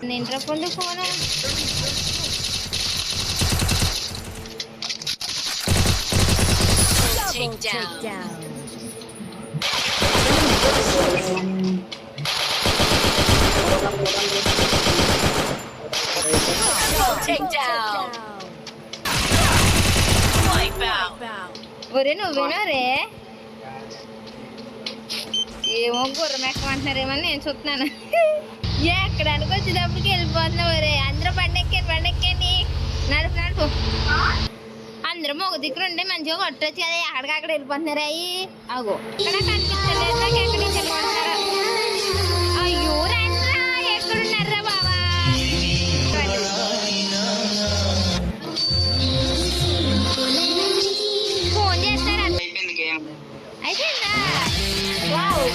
నింట్రా పొందు phone takedown. ఒరే నువ్వేనా రే ఏమో గుర్రమెక్క అంటున్నారేమని నేను చూస్తున్నాను ఎక్కడానికి వచ్చేటప్పటికి వెళ్ళిపోతున్నావు ఒరే అందరూ బండెక్కండి నడుపు అందరూ మొగ దిక్కులు ఉంటే మంచిగా కొట్టొచ్చు కదా ఎక్కడికక్కడ వెళ్ళిపోతున్నారు అయ్యి అగో ఇక్కడ కనిపించలేదు నాకు ఎక్కడి నుంచి వెళ్ళిపోతున్నారు అయ్యో రండి ఎక్కడున్నారా బాబా ఫోన్ చేస్తారా అయిపోయిందా వావ్